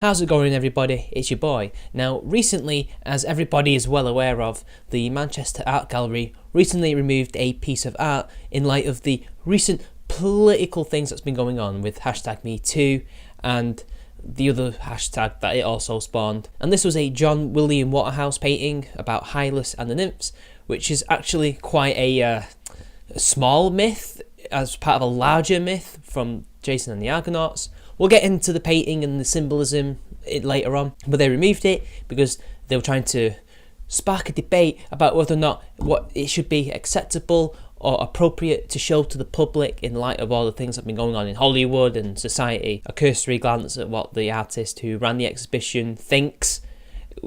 How's it going, everybody? It's your boy. Now, recently, as everybody is well aware of, the Manchester Art Gallery recently removed a piece of art in light of the recent political things that's been going on with hashtag #MeToo and the other hashtag that it also spawned. And this was a John William Waterhouse painting about Hylas and the Nymphs, which is actually quite a small myth as part of a larger myth from Jason and the Argonauts. We'll get into the painting and the symbolism later on, but they removed it because they were trying to spark a debate about whether or not what it should be acceptable or appropriate to show to the public in light of all the things that have been going on in Hollywood and society. A cursory glance at what the artist who ran the exhibition thinks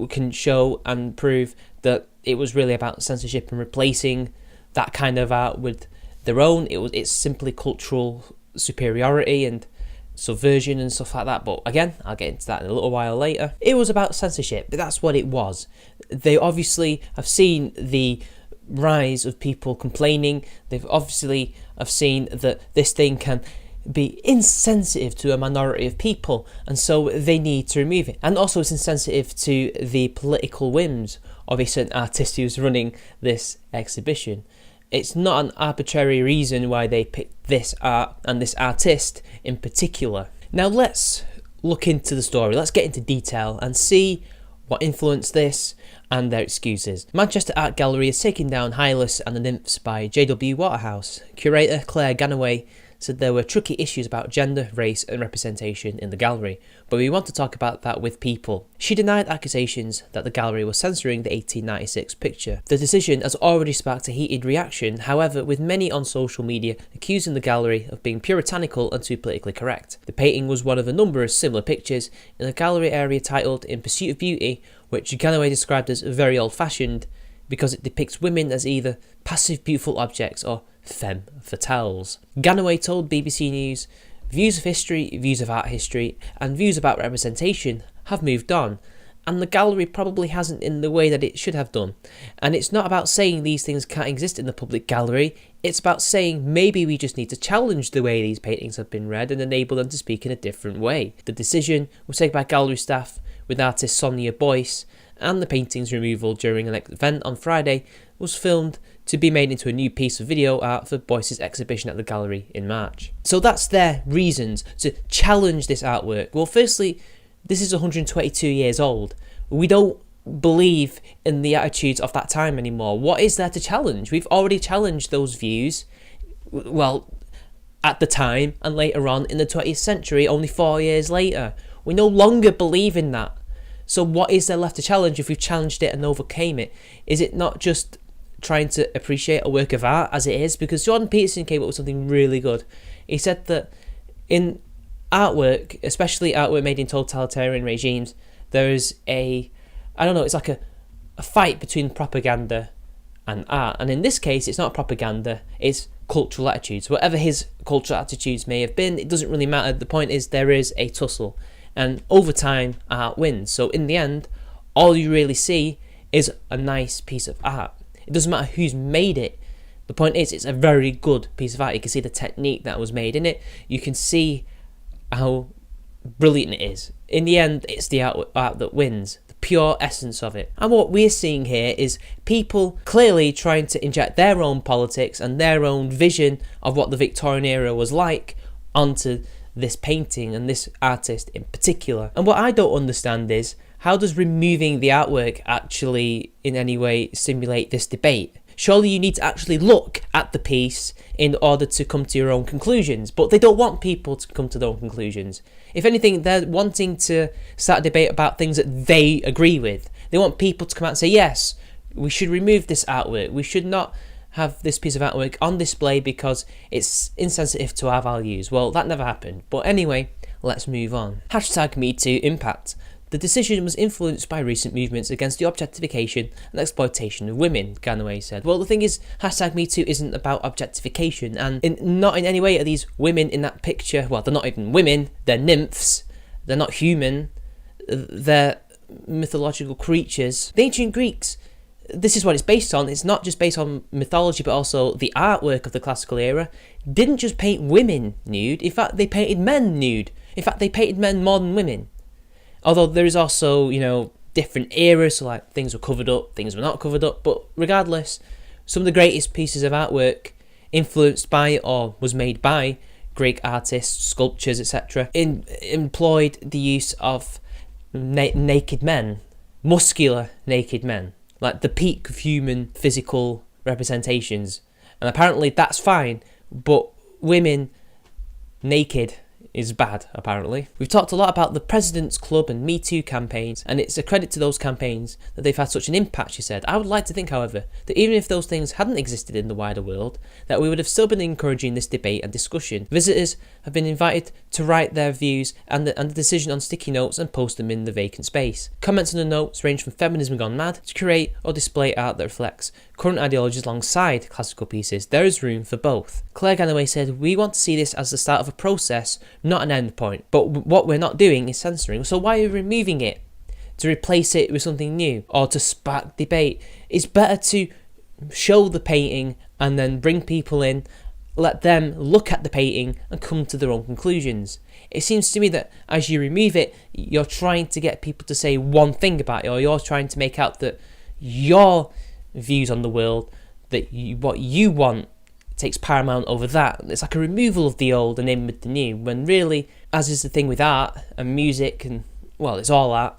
can show and prove that it was really about censorship and replacing that kind of art with their own. It's simply cultural superiority and subversion and stuff like that, but again, I'll get into that in a little while later. It was about censorship, but that's what it was. They obviously have seen the rise of people complaining. They've obviously have seen that this thing can be insensitive to a minority of people, and so they need to remove it. And also it's insensitive to the political whims of a certain artist who's running this exhibition. It's not an arbitrary reason why they picked this art and this artist in particular. Now let's look into the story. Let's get into detail and see what influenced this and their excuses. Manchester Art Gallery is taking down Hylas and the Nymphs by J.W. Waterhouse. Curator Claire Ganaway said there were tricky issues about gender, race and representation in the gallery, but we want to talk about that with people. She denied accusations that the gallery was censoring the 1896 picture. The decision has already sparked a heated reaction, however, with many on social media accusing the gallery of being puritanical and too politically correct. The painting was one of a number of similar pictures in a gallery area titled In Pursuit of Beauty, which Ganaway described as very old-fashioned because it depicts women as either passive beautiful objects or femme fatales. Ganaway told BBC News, "Views of history, views of art history, and views about representation have moved on, and the gallery probably hasn't in the way that it should have done. And it's not about saying these things can't exist in the public gallery, it's about saying maybe we just need to challenge the way these paintings have been read and enable them to speak in a different way." The decision was taken by gallery staff, with artist Sonia Boyce, and the painting's removal during an event on Friday was filmed to be made into a new piece of video art for Boyce's exhibition at the gallery in March. So that's their reasons to challenge this artwork. Well, firstly, this is 122 years old. We don't believe in the attitudes of that time anymore. What is there to challenge? We've already challenged those views, well, at the time and later on in the 20th century, only 4 years later. We no longer believe in that. So what is there left to challenge if we've challenged it and overcame it? Is it not just trying to appreciate a work of art as it is? Because Jordan Peterson came up with something really good. He said that in artwork, especially artwork made in totalitarian regimes, there is it's like a fight between propaganda and art. And in this case, it's not propaganda, it's cultural attitudes. Whatever his cultural attitudes may have been, it doesn't really matter. The point is there is a tussle. And over time, art wins. So in the end, all you really see is a nice piece of art. It doesn't matter who's made it. The point is, it's a very good piece of art. You can see the technique that was made in it. You can see how brilliant it is. In the end, it's the art that wins, the pure essence of it. And what we're seeing here is people clearly trying to inject their own politics and their own vision of what the Victorian era was like onto this painting and this artist in particular. And what I don't understand is, how does removing the artwork actually in any way stimulate this debate? Surely you need to actually look at the piece in order to come to your own conclusions, but they don't want people to come to their own conclusions. If anything, they're wanting to start a debate about things that they agree with. They want people to come out and say, yes, we should remove this artwork, we should not have this piece of artwork on display because it's insensitive to our values. Well, that never happened. But anyway, let's move on. Hashtag #MeToo impact. The decision was influenced by recent movements against the objectification and exploitation of women, Ganaway said. Well, the thing is, hashtag #MeToo isn't about objectification, and not in any way are these women in that picture, well, they're not even women, they're nymphs, they're not human, they're mythological creatures. The ancient Greeks, this is what it's based on. It's not just based on mythology, but also the artwork of the classical era didn't just paint women nude. In fact, they painted men nude. In fact, they painted men more than women. Although there is also, different eras, so like things were covered up, things were not covered up, but regardless, some of the greatest pieces of artwork influenced by or was made by Greek artists, sculptures, etc., employed the use of naked men, muscular naked men, like the peak of human physical representations. And apparently that's fine, but women naked is bad, apparently. We've talked a lot about the President's Club and Me Too campaigns, and it's a credit to those campaigns that they've had such an impact, she said. I would like to think, however, that even if those things hadn't existed in the wider world, that we would have still been encouraging this debate and discussion. Visitors have been invited to write their views and the decision on sticky notes and post them in the vacant space. Comments on the notes range from feminism gone mad to create or display art that reflects current ideologies alongside classical pieces. There is room for both. Claire Ganaway said, we want to see this as the start of a process, not an end point. But what we're not doing is censoring. So why are we removing it? To replace it with something new or to spark debate? It's better to show the painting and then bring people in, let them look at the painting and come to their own conclusions. It seems to me that as you remove it, you're trying to get people to say one thing about it, or you're trying to make out that your views on the world, that what you want takes paramount over that. It's like a removal of the old and in with the new, when really, as is the thing with art and music, and well, it's all art,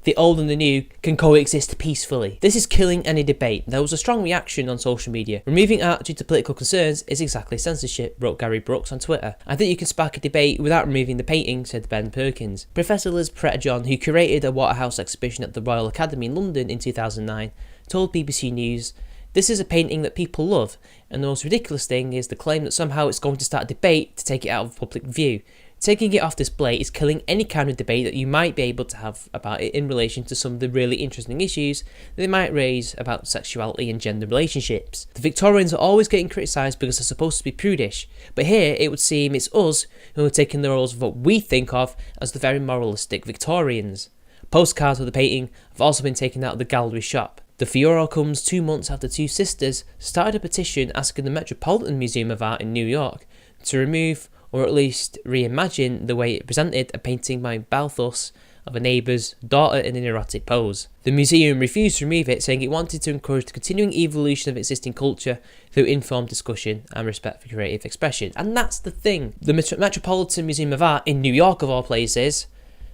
the old and the new can coexist peacefully. This is killing any debate. There was a strong reaction on social media. Removing art due to political concerns is exactly censorship, wrote Gary Brooks on Twitter. I think you can spark a debate without removing the painting, said Ben Perkins. Professor Liz Pretterjohn, who curated a Waterhouse exhibition at the Royal Academy in London in 2009, told BBC News, this is a painting that people love, and the most ridiculous thing is the claim that somehow it's going to start a debate to take it out of public view. Taking it off display is killing any kind of debate that you might be able to have about it in relation to some of the really interesting issues that they might raise about sexuality and gender relationships. The Victorians are always getting criticised because they're supposed to be prudish, but here it would seem it's us who are taking the roles of what we think of as the very moralistic Victorians. Postcards of the painting have also been taken out of the gallery shop. The furore comes 2 months after two sisters started a petition asking the Metropolitan Museum of Art in New York to remove or at least reimagine the way it presented a painting by Balthus of a neighbour's daughter in an erotic pose. The museum refused to remove it, saying it wanted to encourage the continuing evolution of existing culture through informed discussion and respect for creative expression. And that's the thing. The Metropolitan Museum of Art in New York, of all places,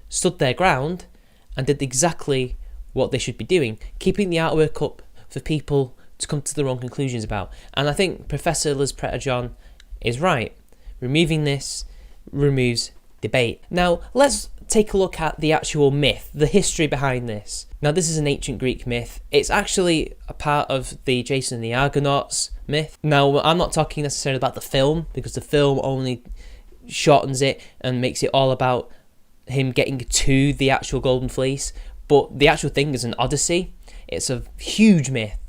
stood their ground and did exactly what they should be doing, keeping the artwork up for people to come to their own conclusions about. And I think Professor Liz Pretterjohn is right. Removing this removes debate. Now, let's take a look at the actual myth, the history behind this. Now, this is an ancient Greek myth. It's actually a part of the Jason and the Argonauts myth. Now, I'm not talking necessarily about the film, because the film only shortens it and makes it all about him getting to the actual Golden Fleece. But the actual thing is an odyssey. It's a huge myth.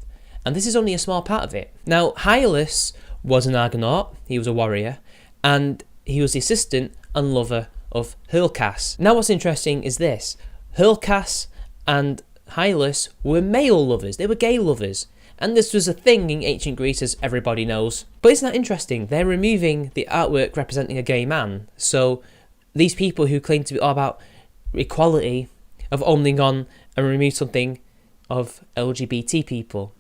And this is only a small part of it. Now, Hylas was an Argonaut. He was a warrior. And he was the assistant and lover of Hylas. Now what's interesting is this. Hylas and Hylas were male lovers. They were gay lovers. And this was a thing in ancient Greece, as everybody knows. But isn't that interesting? They're removing the artwork representing a gay man. So these people who claim to be all about equality have only gone and removed something of LGBT people.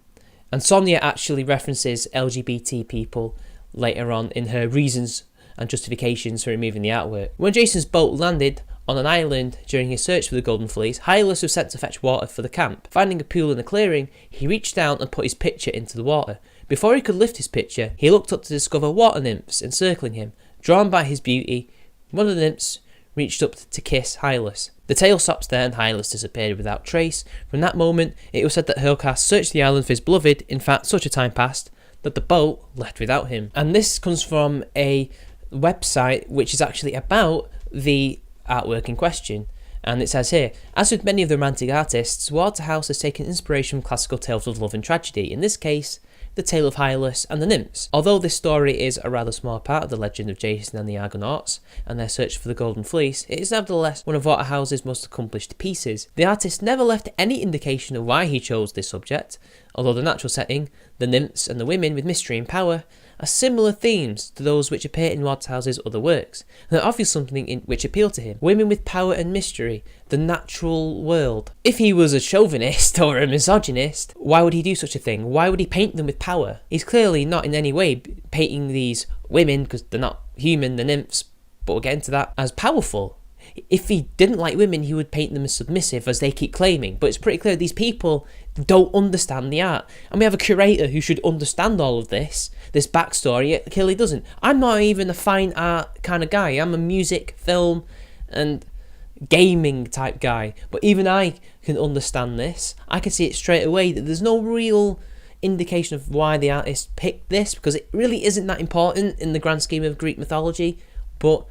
And Sonia actually references LGBT people later on in her reasons and justifications for removing the artwork. When Jason's boat landed on an island during his search for the Golden Fleece, Hylas was sent to fetch water for the camp. Finding a pool in a clearing, he reached down and put his pitcher into the water. Before he could lift his pitcher, he looked up to discover water nymphs encircling him. Drawn by his beauty, one of the nymphs reached up to kiss Hylas. The tale stops there and Hylas disappeared without trace. From that moment, it was said that Hylas searched the island for his beloved. In fact, such a time passed that the boat left without him. And this comes from a website which is actually about the artwork in question. And it says here, as with many of the romantic artists, Waterhouse has taken inspiration from classical tales of love and tragedy. In this case, the tale of Hylas and the Nymphs. Although this story is a rather small part of the legend of Jason and the Argonauts and their search for the Golden Fleece, it is nevertheless one of Waterhouse's most accomplished pieces. The artist never left any indication of why he chose this subject, although the natural setting, the nymphs and the women with mystery and power, are similar themes to those which appear in Wadhouse's other works, and are obviously something which appeal to him. Women with power and mystery, the natural world. If he was a chauvinist or a misogynist, why would he do such a thing? Why would he paint them with power? He's clearly not in any way painting these women, because they're not human, the nymphs, but we'll get into that, as powerful. If he didn't like women, he would paint them as submissive, as they keep claiming. But it's pretty clear these people don't understand the art. And we have a curator who should understand all of this backstory, yet clearly doesn't. I'm not even a fine art kind of guy. I'm a music, film, and gaming type guy. But even I can understand this. I can see it straight away that there's no real indication of why the artist picked this, because it really isn't that important in the grand scheme of Greek mythology. But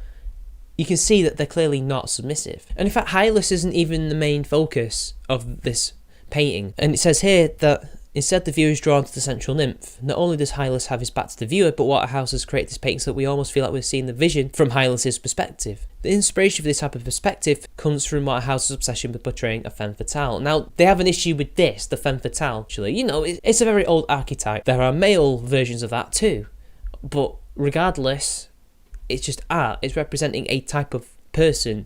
you can see that they're clearly not submissive. And in fact, Hylas isn't even the main focus of this painting. And it says here that instead the viewer is drawn to the central nymph. Not only does Hylas have his back to the viewer, but Waterhouse has created this painting so that we almost feel like we're seeing the vision from Hylas's perspective. The inspiration for this type of perspective comes from Waterhouse's obsession with portraying a femme fatale. Now, they have an issue with this, the femme fatale, actually. You know, it's a very old archetype. There are male versions of that too. But regardless, it's just art. It's representing a type of person.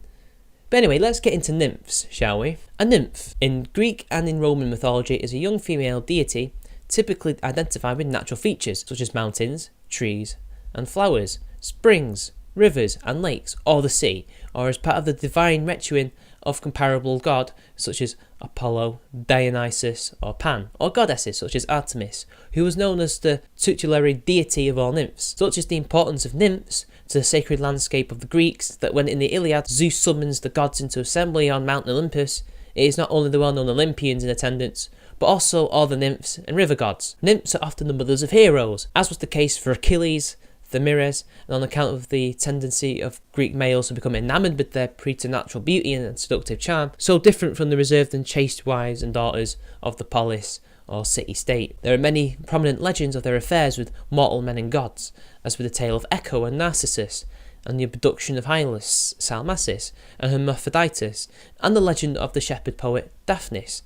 But anyway, let's get into nymphs, shall we? A nymph, in Greek and in Roman mythology, is a young female deity typically identified with natural features such as mountains, trees, and flowers, springs, rivers, and lakes, or the sea, or as part of the divine retinue of comparable god such as Apollo, Dionysus, or Pan, or goddesses such as Artemis, who was known as the tutelary deity of all nymphs. Such is the importance of nymphs to the sacred landscape of the Greeks that when in the Iliad Zeus summons the gods into assembly on Mount Olympus, it is not only the well-known Olympians in attendance, but also all the nymphs and river gods. Nymphs are often the mothers of heroes, as was the case for Achilles, Thamyris, and on account of the tendency of Greek males to become enamoured with their preternatural beauty and seductive charm, so different from the reserved and chaste wives and daughters of the polis or city-state. There are many prominent legends of their affairs with mortal men and gods, as with the tale of Echo and Narcissus, and the abduction of Hylas, Salmacis, and Hermaphroditus, and the legend of the shepherd poet Daphnis.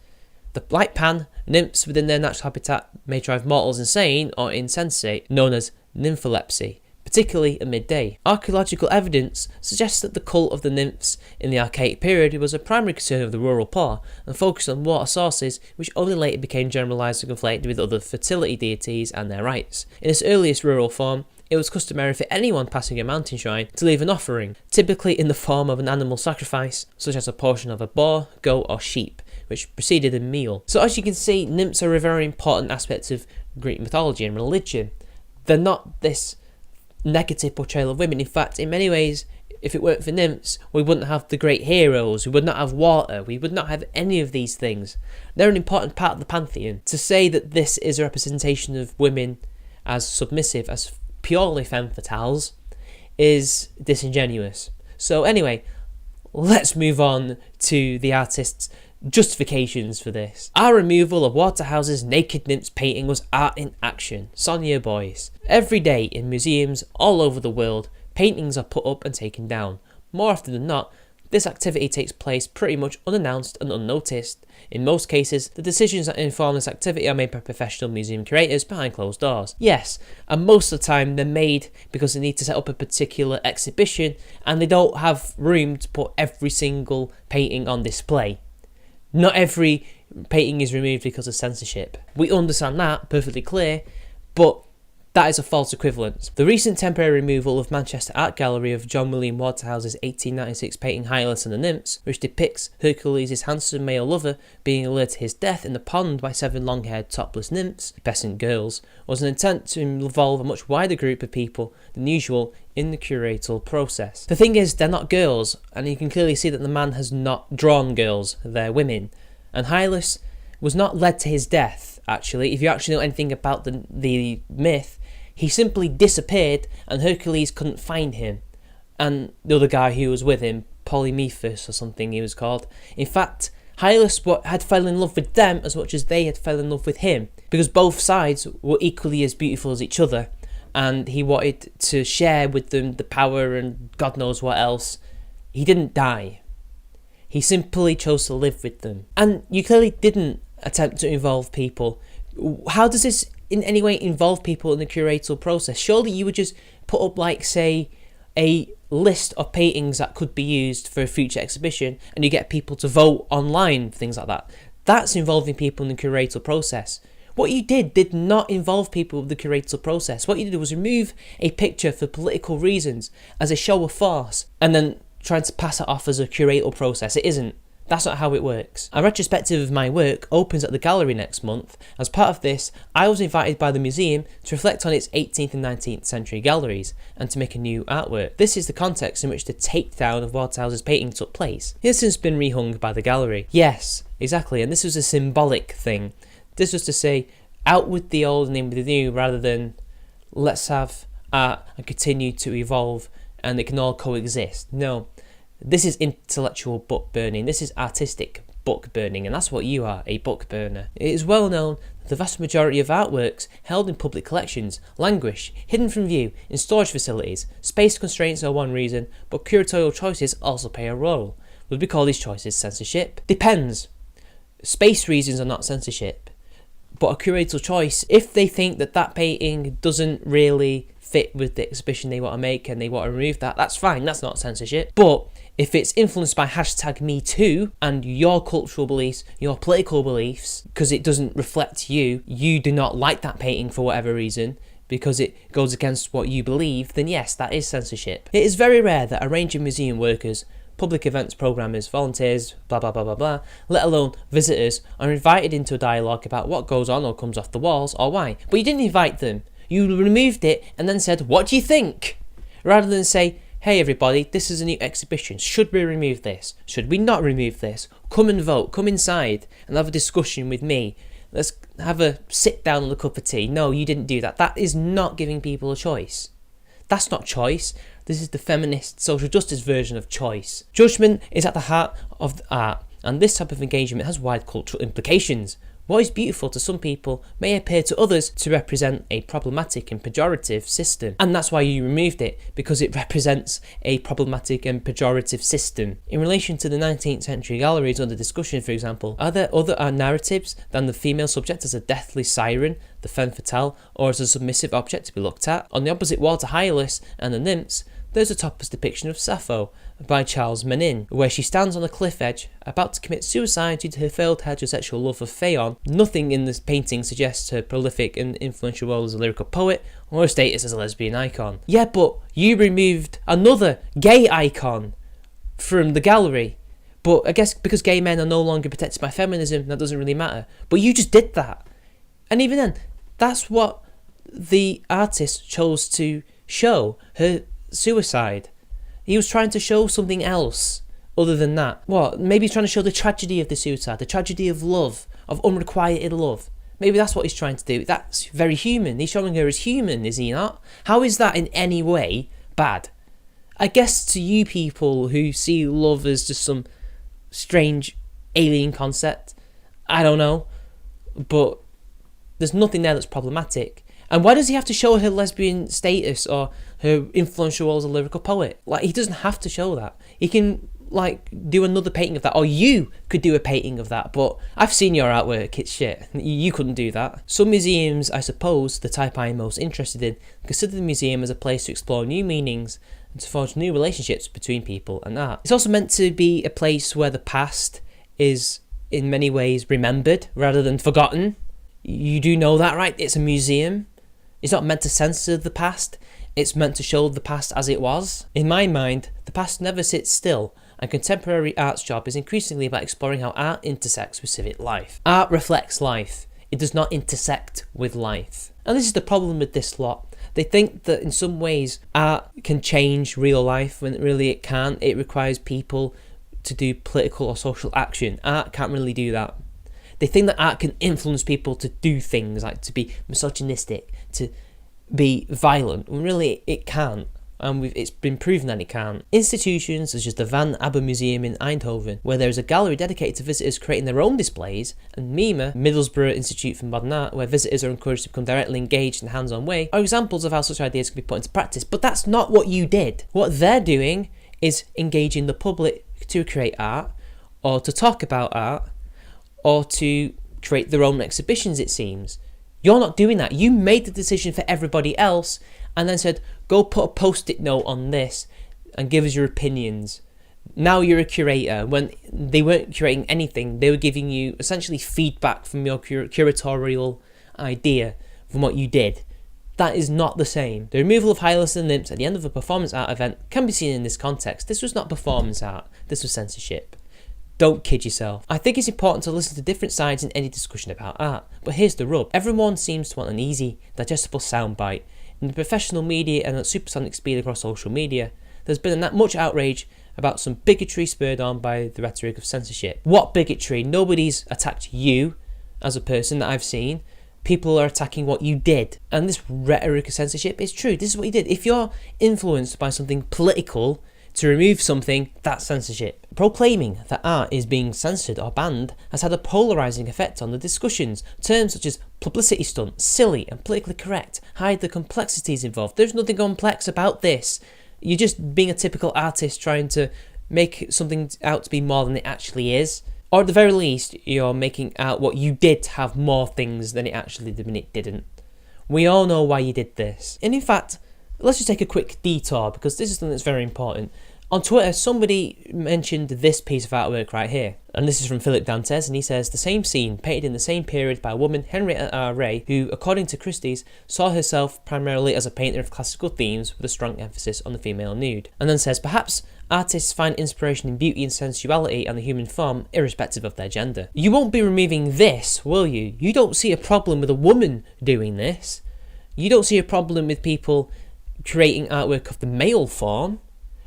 Like Pan, nymphs within their natural habitat may drive mortals insane or insensate, known as nympholepsy, particularly at midday. Archaeological evidence suggests that the cult of the nymphs in the archaic period was a primary concern of the rural poor and focused on water sources, which only later became generalised and conflated with other fertility deities and their rites. In its earliest rural form, it was customary for anyone passing a mountain shrine to leave an offering, typically in the form of an animal sacrifice, such as a portion of a boar, goat or sheep, which preceded a meal. So as you can see, nymphs are a very important aspect of Greek mythology and religion. They're not this negative portrayal of women. In fact, in many ways, if it weren't for nymphs, we wouldn't have the great heroes, we would not have water, we would not have any of these things. They're an important part of the pantheon. To say that this is a representation of women as submissive, as purely femme fatales, is disingenuous. So anyway, let's move on to the artist's justifications for this. Our removal of Waterhouse's naked nymphs painting was art in action. Sonia Boyce. Every day in museums all over the world, paintings are put up and taken down. More often than not, this activity takes place pretty much unannounced and unnoticed. In most cases, the decisions that inform this activity are made by professional museum curators behind closed doors. Yes, and most of the time they're made because they need to set up a particular exhibition and they don't have room to put every single painting on display. Not every painting is removed because of censorship. We understand that, perfectly clear, but that is a false equivalence. The recent temporary removal of Manchester Art Gallery of John William Waterhouse's 1896 painting Hylas and the Nymphs, which depicts Hercules' handsome male lover being lured to his death in the pond by 7 long-haired topless nymphs, peasant girls, was an attempt to involve a much wider group of people than usual in the curatorial process. The thing is, they're not girls, and you can clearly see that the man has not drawn girls, they're women. And Hylas was not led to his death, actually. If you actually know anything about the myth, he simply disappeared and Hercules couldn't find him. And the other guy who was with him, Polymephus or something he was called. In fact, Hylas had fell in love with them as much as they had fell in love with him, because both sides were equally as beautiful as each other, and he wanted to share with them the power and God knows what else. He didn't die. He simply chose to live with them. And you clearly didn't attempt to involve people. How does this in any way involve people in the curatorial process? Surely you would just put up, like, say, a list of paintings that could be used for a future exhibition, and you get people to vote online, things like that. That's involving people in the curatorial process. What you did not involve people with the curatorial process. What you did was remove a picture for political reasons as a show of force, and then trying to pass it off as a curatorial process. It isn't. That's not how it works. A retrospective of my work opens at the gallery next month. As part of this, I was invited by the museum to reflect on its 18th and 19th century galleries and to make a new artwork. This is the context in which the takedown of Waterhouse's painting took place. It has since been rehung by the gallery. Yes, exactly, and this was a symbolic thing. This was to say, out with the old and in with the new, rather than let's have art and continue to evolve and it can all coexist. No. This is intellectual book burning. This is artistic book burning, and that's what you are, a book burner. It is well known that the vast majority of artworks held in public collections languish, hidden from view, in storage facilities. Space constraints are one reason, but curatorial choices also play a role. Would we call these choices censorship? Depends. Space reasons are not censorship, but a curatorial choice, if they think that that painting doesn't really fit with the exhibition they want to make and they want to remove that, that's fine, that's not censorship. But if it's influenced by #MeToo and your cultural beliefs, your political beliefs, because it doesn't reflect you, you do not like that painting for whatever reason, because it goes against what you believe, then yes, that is censorship. It is very rare that a range of museum workers, public events programmers, volunteers, blah blah blah blah blah, let alone visitors, are invited into a dialogue about what goes on or comes off the walls or why. But you didn't invite them. You removed it and then said, what do you think? Rather than say, hey everybody, this is a new exhibition. Should we remove this? Should we not remove this? Come and vote. Come inside and have a discussion with me. Let's have a sit down and a cup of tea. No, you didn't do that. That is not giving people a choice. That's not choice. This is the feminist social justice version of choice. Judgment is at the heart of the art, and this type of engagement has wide cultural implications. What is beautiful to some people may appear to others to represent a problematic and pejorative system, and that's why you removed it, because it represents a problematic and pejorative system. In relation to the 19th century galleries under discussion, for example, are there other narratives than the female subject as a deathly siren, the femme fatale, or as a submissive object to be looked at? On the opposite wall to Hylas and the Nymphs, there's a topless depiction of Sappho by Charles Mancunian, where she stands on a cliff edge, about to commit suicide due to her failed heterosexual love of Phaon. Nothing in this painting suggests her prolific and influential role as a lyrical poet, or her status as a lesbian icon. Yeah, but you removed another gay icon from the gallery. But I guess because gay men are no longer protected by feminism, that doesn't really matter. But you just did that. And even then, that's what the artist chose to show, her suicide. He was trying to show something else other than that. What? Maybe he's trying to show the tragedy of the suicide, the tragedy of love, of unrequited love. Maybe that's what he's trying to do. That's very human. He's showing her as human, is he not? How is that in any way bad? I guess to you people who see love as just some strange alien concept, I don't know, but there's nothing there that's problematic. And why does he have to show her lesbian status or her influential role as a lyrical poet? Like, he doesn't have to show that. He can, like, do another painting of that, or you could do a painting of that, but I've seen your artwork, it's shit. You couldn't do that. Some museums, I suppose, the type I am most interested in, consider the museum as a place to explore new meanings and to forge new relationships between people and art. It's also meant to be a place where the past is, in many ways, remembered rather than forgotten. You do know that, right? It's a museum. It's not meant to censor the past, it's meant to show the past as it was. In my mind, the past never sits still, and contemporary art's job is increasingly about exploring how art intersects with civic life. Art reflects life, it does not intersect with life. And this is the problem with this lot. They think that in some ways art can change real life when really it can't. It requires people to do political or social action. Art can't really do that. They think that art can influence people to do things, like to be misogynistic, to be violent, when really it can't. And it's been proven that it can't. Institutions such as the Van Abbe Museum in Eindhoven, where there is a gallery dedicated to visitors creating their own displays, and MIMA, Middlesbrough Institute for Modern Art, where visitors are encouraged to become directly engaged in a hands-on way, are examples of how such ideas can be put into practice. But that's not what you did. What they're doing is engaging the public to create art, or to talk about art, or to create their own exhibitions, it seems. You're not doing that. You made the decision for everybody else and then said, go put a post-it note on this and give us your opinions. Now you're a curator. When they weren't curating anything, they were giving you essentially feedback from your curatorial idea from what you did. That is not the same. The removal of Hylas and Nymphs at the end of a performance art event can be seen in this context. This was not performance art. This was censorship. Don't kid yourself. I think it's important to listen to different sides in any discussion about art. But here's the rub. Everyone seems to want an easy, digestible soundbite. In the professional media and at supersonic speed across social media, there's been that much outrage about some bigotry spurred on by the rhetoric of censorship. What bigotry? Nobody's attacked you as a person that I've seen. People are attacking what you did. And this rhetoric of censorship is true. This is what you did. If you're influenced by something political to remove something, that's censorship. Proclaiming that art is being censored or banned has had a polarising effect on the discussions. Terms such as publicity stunt, silly and politically correct hide the complexities involved. There's nothing complex about this. You're just being a typical artist trying to make something out to be more than it actually is. Or at the very least, you're making out what you did have more things than it actually did when it didn't. We all know why you did this. And in fact, let's just take a quick detour because this is something that's very important. On Twitter, somebody mentioned this piece of artwork right here. And this is from Philip Dantes, and he says, the same scene, painted in the same period by a woman, Henrietta R. Ray, who, according to Christie's, saw herself primarily as a painter of classical themes with a strong emphasis on the female nude. And then says, perhaps artists find inspiration in beauty and sensuality and the human form, irrespective of their gender. You won't be removing this, will you? You don't see a problem with a woman doing this. You don't see a problem with people creating artwork of the male form.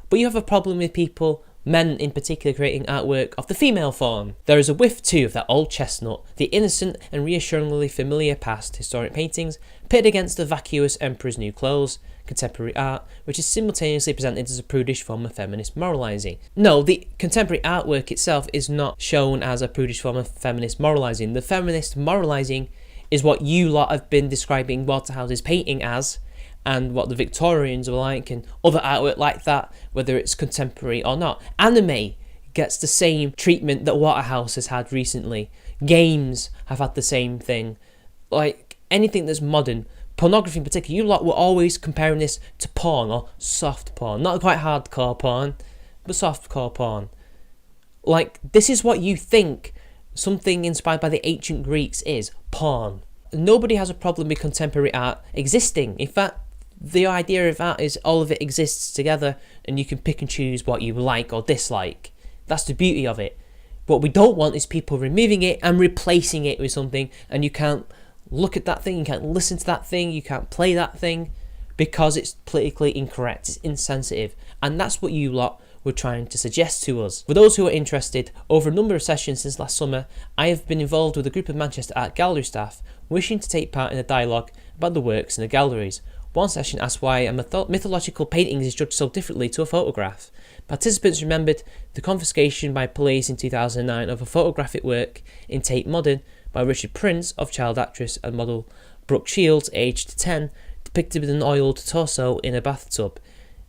But you have a problem with people, men in particular, creating artwork of the female form. There is a whiff too of that old chestnut, the innocent and reassuringly familiar past historic paintings, pitted against the vacuous emperor's new clothes, contemporary art, which is simultaneously presented as a prudish form of feminist moralising. No, the contemporary artwork itself is not shown as a prudish form of feminist moralising. The feminist moralising is what you lot have been describing Waterhouse's painting as, and what the Victorians were like, and other artwork like that, whether it's contemporary or not. Anime gets the same treatment that Waterhouse has had recently. Games have had the same thing. Like, anything that's modern, pornography in particular, you lot were always comparing this to porn, or soft porn. Not quite hardcore porn, but softcore porn. Like, this is what you think something inspired by the ancient Greeks is, porn. Nobody has a problem with contemporary art existing. In fact, the idea of art is all of it exists together and you can pick and choose what you like or dislike. That's the beauty of it. What we don't want is people removing it and replacing it with something, and you can't look at that thing, you can't listen to that thing, you can't play that thing because it's politically incorrect, it's insensitive. And that's what you lot were trying to suggest to us. For those who are interested, over a number of sessions since last summer, I have been involved with a group of Manchester Art Gallery staff wishing to take part in a dialogue about the works in the galleries. One session asked why a mythological painting is judged so differently to a photograph. Participants remembered the confiscation by police in 2009 of a photographic work in Tate Modern by Richard Prince of child actress and model Brooke Shields, aged 10, depicted with an oiled torso in a bathtub.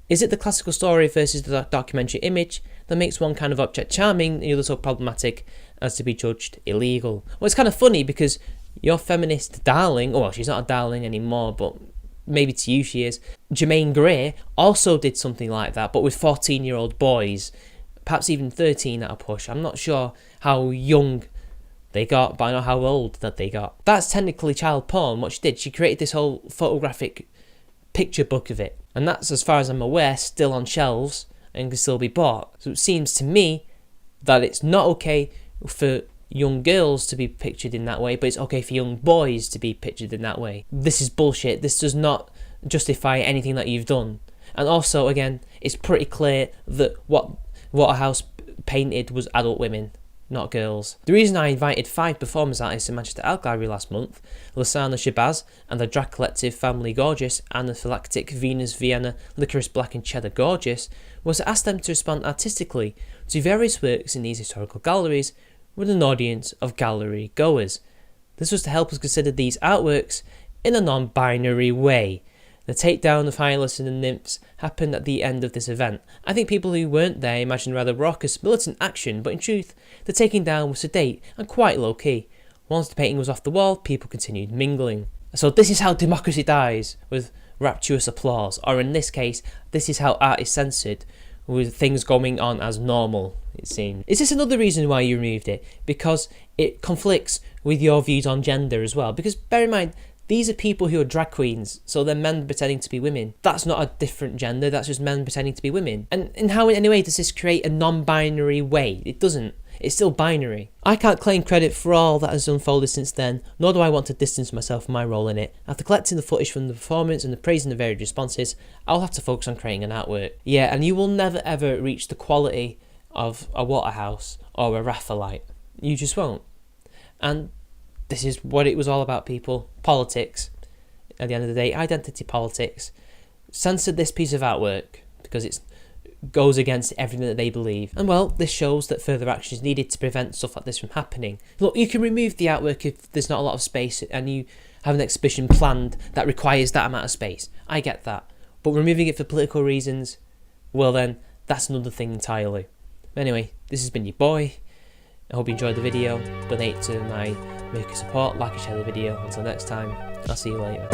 Is it the classical story versus the documentary image that makes one kind of object charming and the other so problematic as to be judged illegal? Well, it's kind of funny because your feminist darling, well, she's not a darling anymore, but maybe to you she is, Germaine Gray, also did something like that, but with 14-year-old boys, perhaps even 13 at a push. I'm not sure how young they got, but I know how old that they got. That's technically child porn. What she did, she created this whole photographic picture book of it, and that's, as far as I'm aware, still on shelves and can still be bought. So it seems to me that it's not okay for young girls to be pictured in that way, but it's okay for young boys to be pictured in that way. This is bullshit. This does not justify anything that you've done. And also, again, it's pretty clear that what Waterhouse painted was adult women, not girls. The reason I invited 5 performance artists to Manchester Art Gallery last month, Lasana Shabazz and the drag collective Family Gorgeous, Anaphylactic, Venus Vienna, Licorice Black and Cheddar Gorgeous, was to ask them to respond artistically to various works in these historical galleries with an audience of gallery goers. This was to help us consider these artworks in a non-binary way. The takedown of Hylas and the Nymphs happened at the end of this event. I think people who weren't there imagined rather raucous, militant action, but in truth, the taking down was sedate and quite low-key. Once the painting was off the wall, people continued mingling. So this is how democracy dies, with rapturous applause. Or in this case, this is how art is censored, with things going on as normal, it seems. Is this another reason why you removed it? Because it conflicts with your views on gender as well. Because bear in mind, these are people who are drag queens, so they're men pretending to be women. That's not a different gender, that's just men pretending to be women. And in how in any way does this create a non-binary way? It doesn't. It's still binary. I can't claim credit for all that has unfolded since then, nor do I want to distance myself from my role in it. After collecting the footage from the performance and the praise and the varied responses, I'll have to focus on creating an artwork. Yeah, and you will never ever reach the quality of a Waterhouse or a Raphaelite. You just won't. And this is what it was all about, people. Politics. At the end of the day, identity politics. Censored this piece of artwork because it goes against everything that they believe. And well, this shows that further action is needed to prevent stuff like this from happening. Look, you can remove the artwork if there's not a lot of space and you have an exhibition planned that requires that amount of space. I get that. But removing it for political reasons, well then, that's another thing entirely. But anyway, this has been your boy. I hope you enjoyed the video. Donate to my maker support, like and share the video. Until next time, I'll see you later.